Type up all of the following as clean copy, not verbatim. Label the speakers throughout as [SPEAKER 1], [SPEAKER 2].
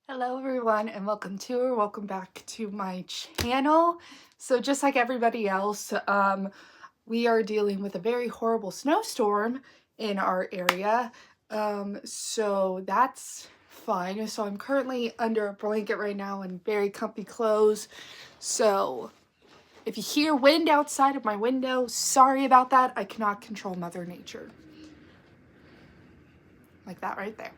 [SPEAKER 1] Hello everyone and welcome back to my channel. So just like everybody else, we are dealing with a very horrible snowstorm in our area. So that's fine. So I'm currently under a blanket right now in very comfy clothes. So if you hear wind outside of my window, sorry about that. I cannot control Mother Nature. Like that right there.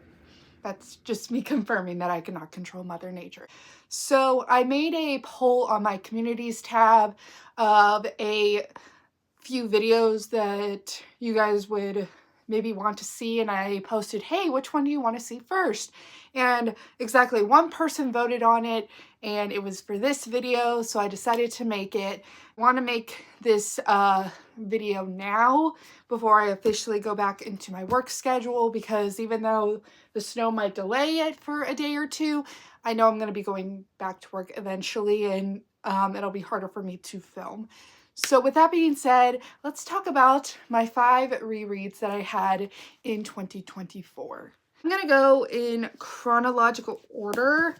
[SPEAKER 1] That's just me confirming that I cannot control Mother Nature. So I made a poll on my communities tab of a few videos that you guys would maybe want to see, and I posted, hey, which one do you want to see first? And exactly one person voted on it, and it was for this video, so I decided to make it. I want to make this video now before I officially go back into my work schedule, because even though the snow might delay it for a day or two, I know I'm going to be going back to work eventually, and it'll be harder for me to film. So with that being said, let's talk about my 5 rereads that I had in 2024. I'm going to go in chronological order.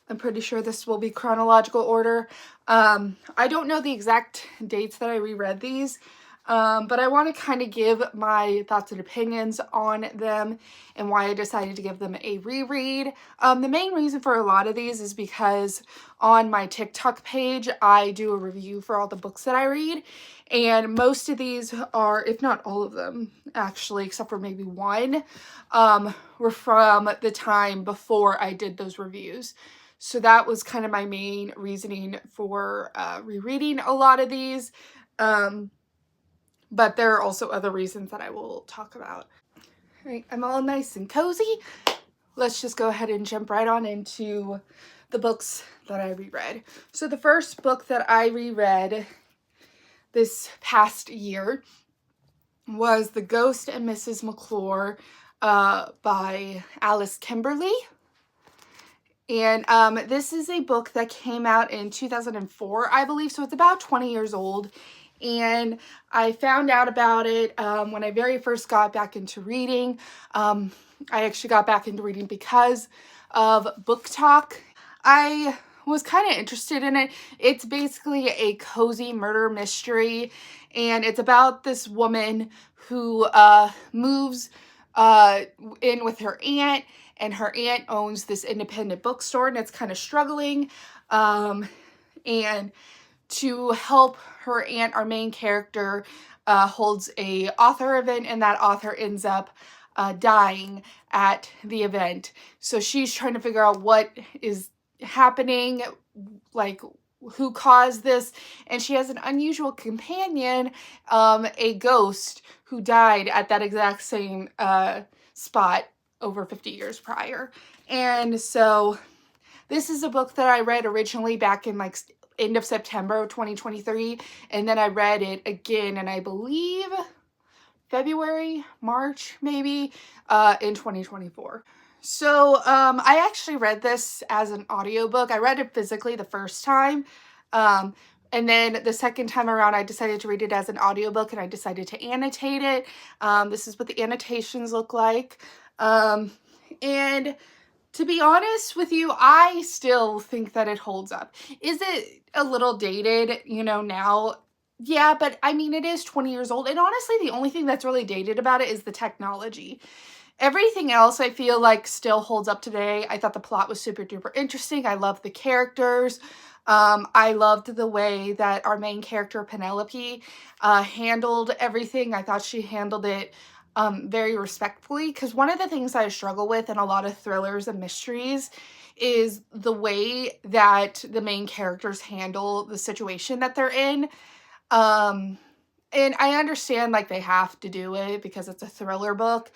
[SPEAKER 1] I'm pretty sure this will be chronological order. I don't know the exact dates that I reread these, but I want to kind of give my thoughts and opinions on them and why I decided to give them a reread. The main reason for a lot of these is because on my TikTok page, I do a review for all the books that I read, and most of these are, if not all of them, actually, except for maybe one, were from the time before I did those reviews. So that was kind of my main reasoning for rereading a lot of these. But there are also other reasons that I will talk about. All right, I'm all nice and cozy. Let's just go ahead and jump right on into the books that I reread. So the first book that I reread this past year was The Ghost and Mrs. McClure by Alice Kimberly. And this is a book that came out in 2004, I believe, so it's about 20 years old. And I found out about it when I very first got back into reading. I actually got back into reading because of BookTok. I was kind of interested in it. It's basically a cozy murder mystery, and it's about this woman who moves in with her aunt, and her aunt owns this independent bookstore, and it's kind of struggling. And to help her aunt, our main character holds a author event, and that author ends up dying at the event. So she's trying to figure out what is happening, like who caused this, and she has an unusual companion, a ghost who died at that exact same spot over 50 years prior. And so this is a book that I read originally back in like end of September of 2023, and then I read it again, and I believe February, March, maybe, in 2024. So I actually read this as an audiobook. I read it physically the first time, and then the second time around, I decided to read it as an audiobook, and I decided to annotate it. This is what the annotations look like. And to be honest with you, I still think that it holds up. Is it a little dated, now? Yeah, but I mean, it is 20 years old. And honestly, the only thing that's really dated about it is the technology. Everything else I feel like still holds up today. I thought the plot was super duper interesting. I loved the characters. I loved the way that our main character, Penelope, handled everything. I thought she handled it very respectfully, because one of the things I struggle with in a lot of thrillers and mysteries is the way that the main characters handle the situation that they're in. And I understand, like, they have to do it because it's a thriller book,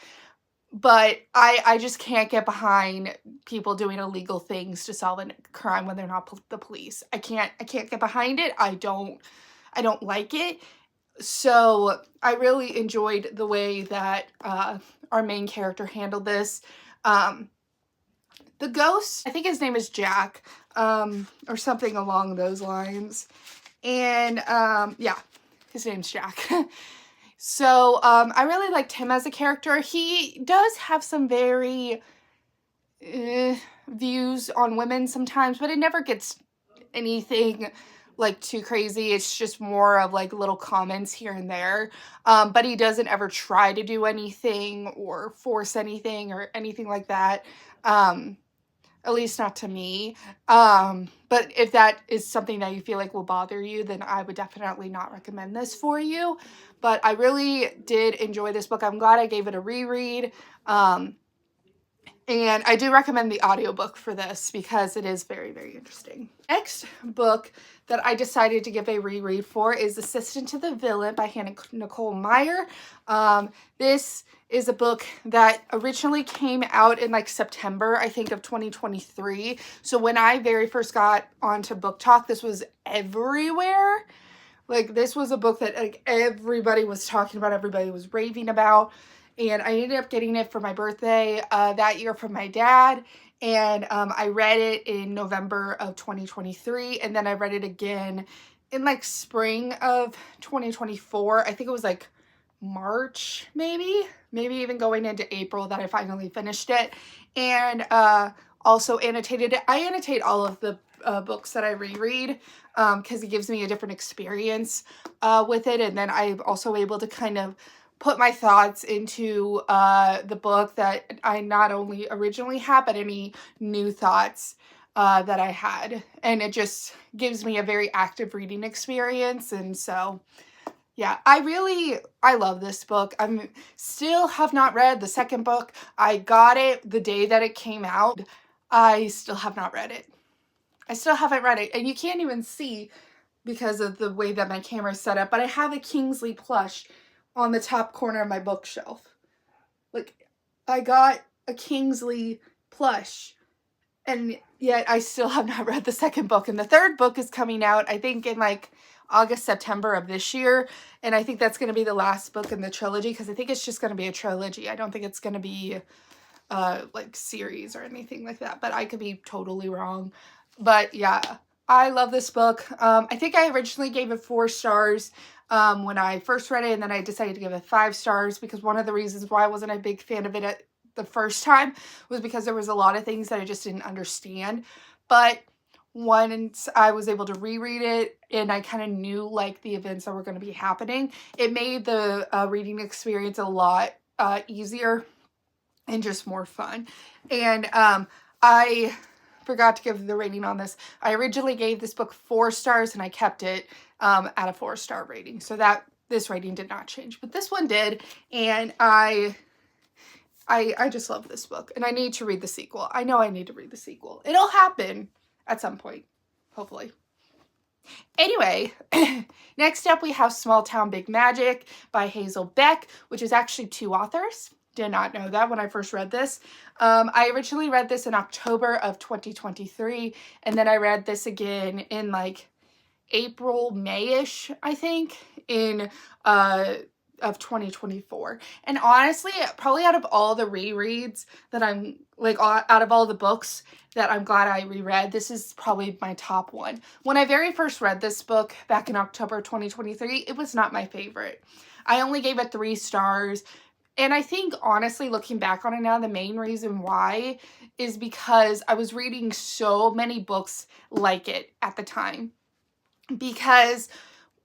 [SPEAKER 1] but I just can't get behind people doing illegal things to solve a crime when they're not the police. I can't get behind it. I don't like it. So I really enjoyed the way that our main character handled this. The ghost, I think his name is Jack, or something along those lines. And yeah, his name's Jack. So I really liked him as a character. He does have some very views on women sometimes, but it never gets anything like too crazy. It's just more of like little comments here and there. But he doesn't ever try to do anything or force anything or anything like that. At least not to me. But if that is something that you feel like will bother you, then I would definitely not recommend this for you. But I really did enjoy this book. I'm glad I gave it a reread. And I do recommend the audiobook for this because it is very, very interesting. Next book that I decided to give a reread for is Assistant to the Villain by Hannah Nicole Meyer. This is a book that originally came out in like September, I think, of 2023. So when I very first got onto BookTok, this was everywhere. Like, this was a book that like everybody was talking about, everybody was raving about. And I ended up getting it for my birthday that year from my dad. And I read it in November of 2023. And then I read it again in like spring of 2024. I think it was like March, maybe even going into April that I finally finished it. And also annotated it. I annotate all of the books that I reread because it gives me a different experience with it. And then I'm also able to kind of put my thoughts into the book that I not only originally had, but any new thoughts that I had. And it just gives me a very active reading experience. And so, yeah, I love this book. I'm still have not read the second book. I got it the day that it came out. I still have not read it. I still haven't read it. And you can't even see because of the way that my camera is set up, but I have a Kingsley plush on the top corner of my bookshelf. Like, I got a Kingsley plush, and yet I still have not read the second book. And the third book is coming out, I think, in like August, September of this year. And I think that's going to be the last book in the trilogy, because I think it's just going to be a trilogy. I don't think it's going to be like series or anything like that, but I could be totally wrong. But yeah, I love this book. I think I originally gave it 4 stars when I first read it, and then I decided to give it 5 stars because one of the reasons why I wasn't a big fan of it at the first time was because there was a lot of things that I just didn't understand. But once I was able to reread it and I kind of knew like the events that were going to be happening, it made the reading experience a lot easier and just more fun. And I forgot to give the rating on this. I originally gave this book 4 stars and I kept it at a 4-star rating. So that this rating did not change, but this one did. And I just love this book and I need to read the sequel. I know I need to read the sequel. It'll happen at some point, hopefully. Anyway, next up we have Small Town Big Magic by Hazel Beck, which is actually 2 authors. Did not know that when I first read this. I originally read this in October of 2023, and then I read this again in like April, May-ish, I think, in of 2024. And honestly, probably out of all the rereads that I'm like, out of all the books that I'm glad I reread, this is probably my top one. When I very first read this book back in October 2023, it was not my favorite. I only gave it 3 stars. And I think, honestly, looking back on it now, the main reason why is because I was reading so many books like it at the time. Because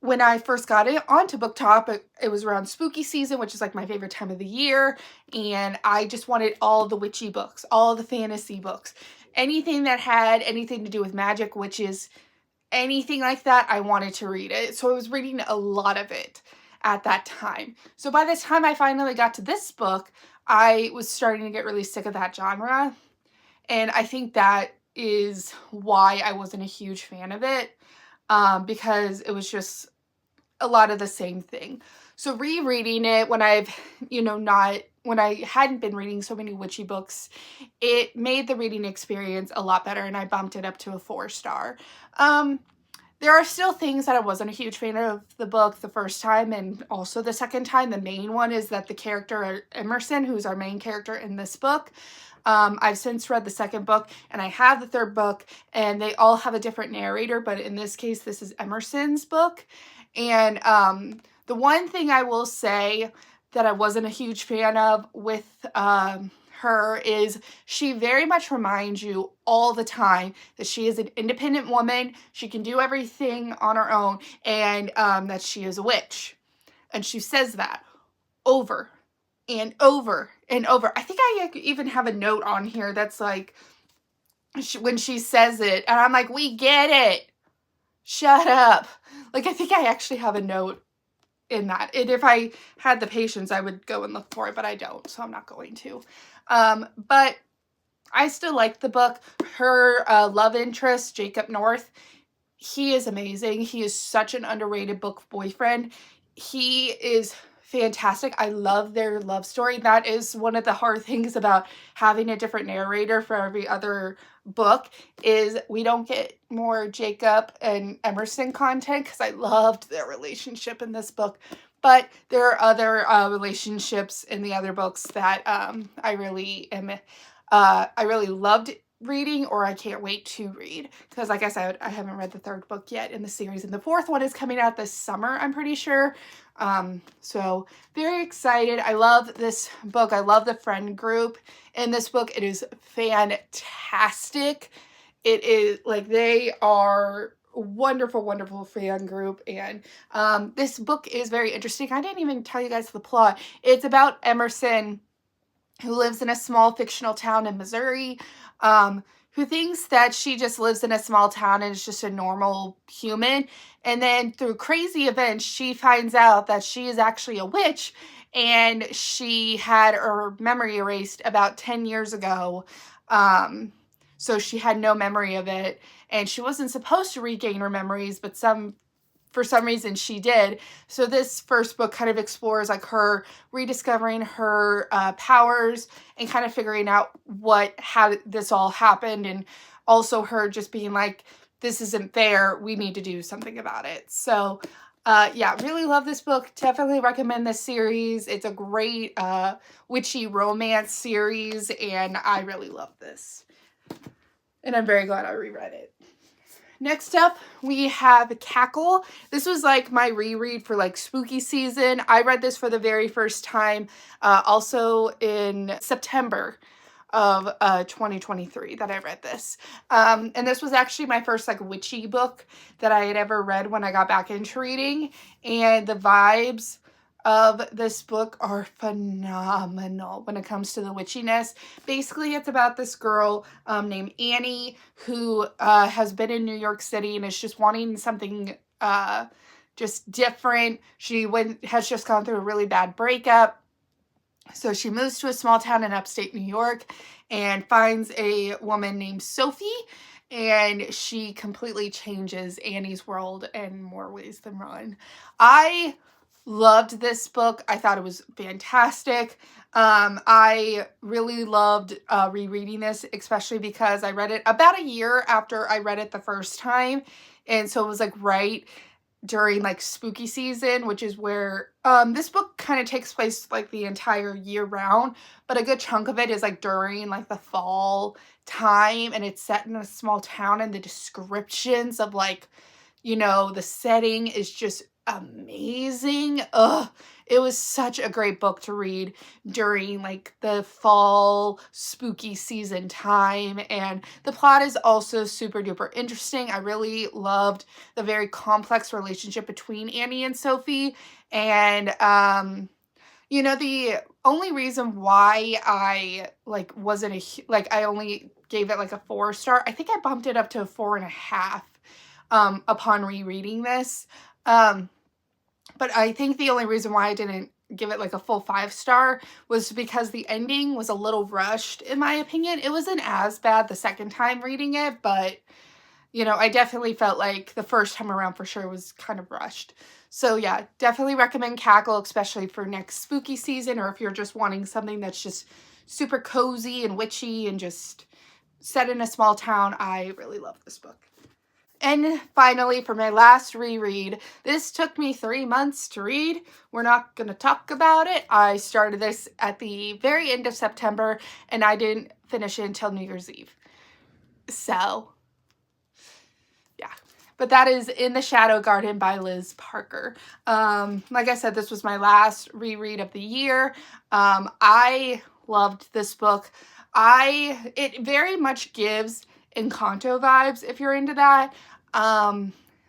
[SPEAKER 1] when I first got it onto BookTok, it was around spooky season, which is like my favorite time of the year. And I just wanted all the witchy books, all the fantasy books. Anything that had anything to do with magic, witches, anything like that, I wanted to read it. So I was reading a lot of it at that time. So by the time I finally got to this book, I was starting to get really sick of that genre. And I think that is why I wasn't a huge fan of it, because it was just a lot of the same thing. So rereading it when I've, when I hadn't been reading so many witchy books, it made the reading experience a lot better and I bumped it up to a 4-star. There are still things that I wasn't a huge fan of the book the first time and also the second time. The main one is that the character Emerson, who's our main character in this book, I've since read the second book and I have the third book and they all have a different narrator, but in this case, this is Emerson's book. And the one thing I will say that I wasn't a huge fan of with her is she very much reminds you all the time that she is an independent woman. She can do everything on her own, and that she is a witch. And she says that over and over and over. I think I even have a note on here that's like, when she says it, and I'm like, we get it. Shut up. Like, I think I actually have a note in that. And if I had the patience, I would go and look for it, but I don't, so I'm not going to. But I still like the book. Her love interest, Jacob North, he is amazing. He is such an underrated book boyfriend. He is fantastic. I love their love story. That is one of the hard things about having a different narrator for every other book, is we don't get more Jacob and Emerson content, because I loved their relationship in this book. But there are other relationships in the other books that I really loved reading, or I can't wait to read, because like I said, I haven't read the third book yet in the series, and the fourth one is coming out this summer, I'm pretty sure. So very excited. I love this book. I love the friend group in this book. It is fantastic. It is like, they are a wonderful, wonderful fan group. And this book is very interesting. I didn't even tell you guys the plot. It's about Emerson, who lives in a small fictional town in Missouri, who thinks that she just lives in a small town and is just a normal human. And then through crazy events, she finds out that she is actually a witch, and she had her memory erased about 10 years ago. So she had no memory of it, and she wasn't supposed to regain her memories, but for some reason she did. So this first book kind of explores like her rediscovering her powers, and kind of figuring out how this all happened, and also her just being like, this isn't fair, we need to do something about it. So yeah, really love this book. Definitely recommend this series. It's a great witchy romance series, and I really love this. And I'm very glad I reread it. Next up, we have Cackle. This was like my reread for like spooky season. I read this for the very first time also in September of 2023 that I read this. And this was actually my first like witchy book that I had ever read when I got back into reading. And the vibes of this book are phenomenal when it comes to the witchiness. Basically, it's about this girl named Annie, who has been in New York City and is just wanting something just different. She has just gone through a really bad breakup. So she moves to a small town in upstate New York and finds a woman named Sophie, and she completely changes Annie's world in more ways than one. I loved this book. I thought it was fantastic. I really loved rereading this, especially because I read it about a year after I read it the first time. And so it was like right during like spooky season, which is where this book kind of takes place like the entire year round, but a good chunk of it is like during like the fall time, and it's set in a small town, and the descriptions of like, you know, the setting is just amazing. It was such a great book to read during like the fall spooky season time, and the plot is also super duper interesting. I really loved the very complex relationship between Annie and Sophie, and you know, the only reason why I like wasn't I only gave it like a 4-star, I think I bumped it up to a 4.5 upon rereading this. But I think the only reason why I didn't give it like a full 5-star was because the ending was a little rushed, in my opinion. It wasn't as bad the second time reading it, but you know, I definitely felt like the first time around for sure was kind of rushed. So yeah, definitely recommend Cackle, especially for next spooky season, or if you're just wanting something that's just super cozy and witchy and just set in a small town. I really love this book. And finally, for my last reread, this took me 3 months to read. We're not going to talk about it. I started this at the very end of September, and I didn't finish it until New Year's Eve. So, yeah. But that is In the Shadow Garden by Liz Parker. Like I said, this was my last reread of the year. I loved this book. It very much gives Encanto vibes if you're into that.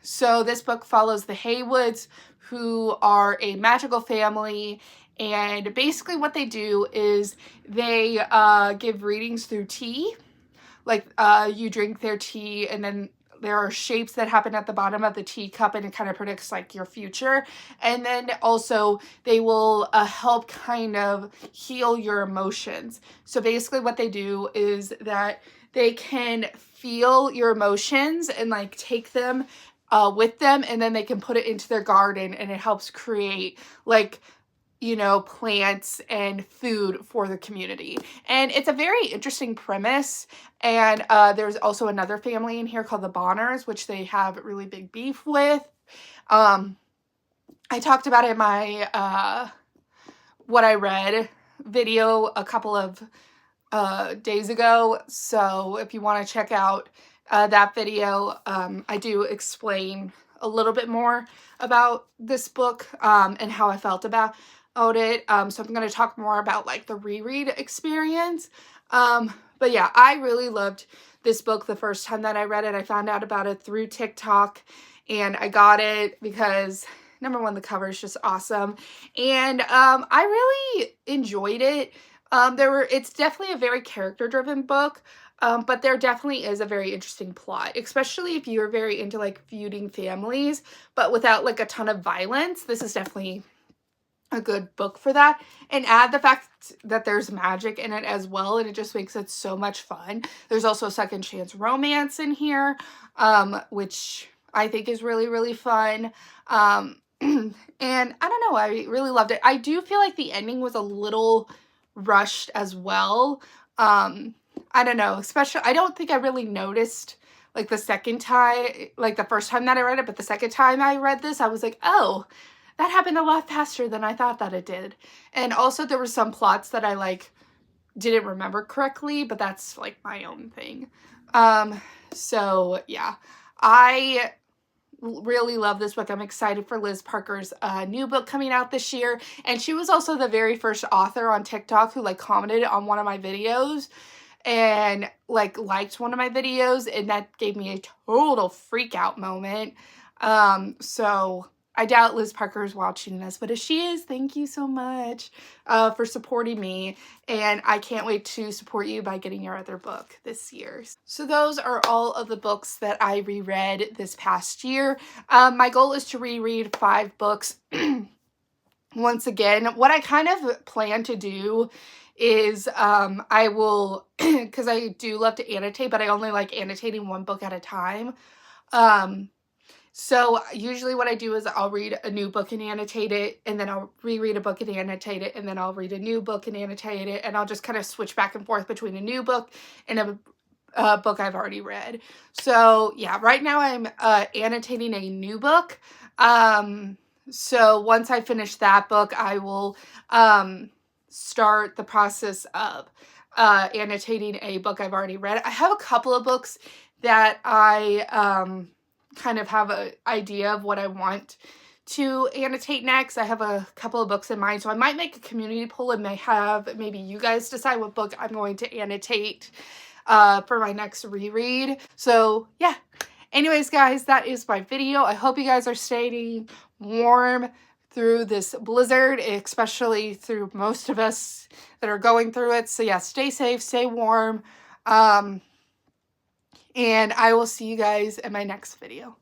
[SPEAKER 1] So this book follows the Haywoods, who are a magical family, and basically what they do is they give readings through tea. Like you drink their tea, and then there are shapes that happen at the bottom of the teacup, and it kind of predicts like your future. And then also they will help kind of heal your emotions. So basically what they do is that they can feel your emotions and like take them with them, and then they can put it into their garden, and it helps create like, you know, plants and food for the community. And it's a very interesting premise. And there's also another family in here called the Bonners, which they have really big beef with. I talked about it in my what I read video a couple of days ago. So if you want to check out that video, I do explain a little bit more about this book and how I felt about it. So I'm going to talk more about like the reread experience. But yeah, I really loved this book the first time that I read it. I found out about it through TikTok, and I got it because number one, the cover is just awesome. And I really enjoyed it. It's definitely a very character-driven book. But there definitely is a very interesting plot, especially if you're very into like feuding families, but without like a ton of violence. This is definitely a good book for that. And add the fact that there's magic in it as well, and it just makes it so much fun. There's also a second chance romance in here, which I think is really, really fun. And I don't know, I really loved it. I do feel like the ending was a little rushed as well. I don't know, especially, I don't think I really noticed like the second time, like the first time that I read it, but the second time I read this, I was like, oh, that happened a lot faster than I thought that it did. And also there were some plots that I like didn't remember correctly, but that's like my own thing. So yeah, I really love this book. I'm excited for Liz Parker's new book coming out this year. And she was also the very first author on TikTok who like commented on one of my videos and like liked one of my videos, and that gave me a total freak out moment. So I doubt Liz Parker is watching this, but if she is, thank you so much for supporting me, and I can't wait to support you by getting your other book this year. So those are all of the books that I reread this past year. My goal is to reread 5 books. Once again, what I kind of plan to do is I will, because I do love to annotate, but I only like annotating one book at a time. So usually what I do is I'll read a new book and annotate it, and then I'll reread a book and annotate it, and then I'll read a new book and annotate it, and I'll just kind of switch back and forth between a new book and a book I've already read. So yeah, right now I'm annotating a new book. So once I finish that book, I will start the process of annotating a book I've already read. I have a couple of books that I kind of have an idea of what I want to annotate next. I have a couple of books in mind, so I might make a community poll and maybe you guys decide what book I'm going to annotate for my next reread. So yeah, anyways guys, that is my video. I hope you guys are staying warm through this blizzard, especially through most of us that are going through it. So yeah, stay safe, stay warm, and I will see you guys in my next video.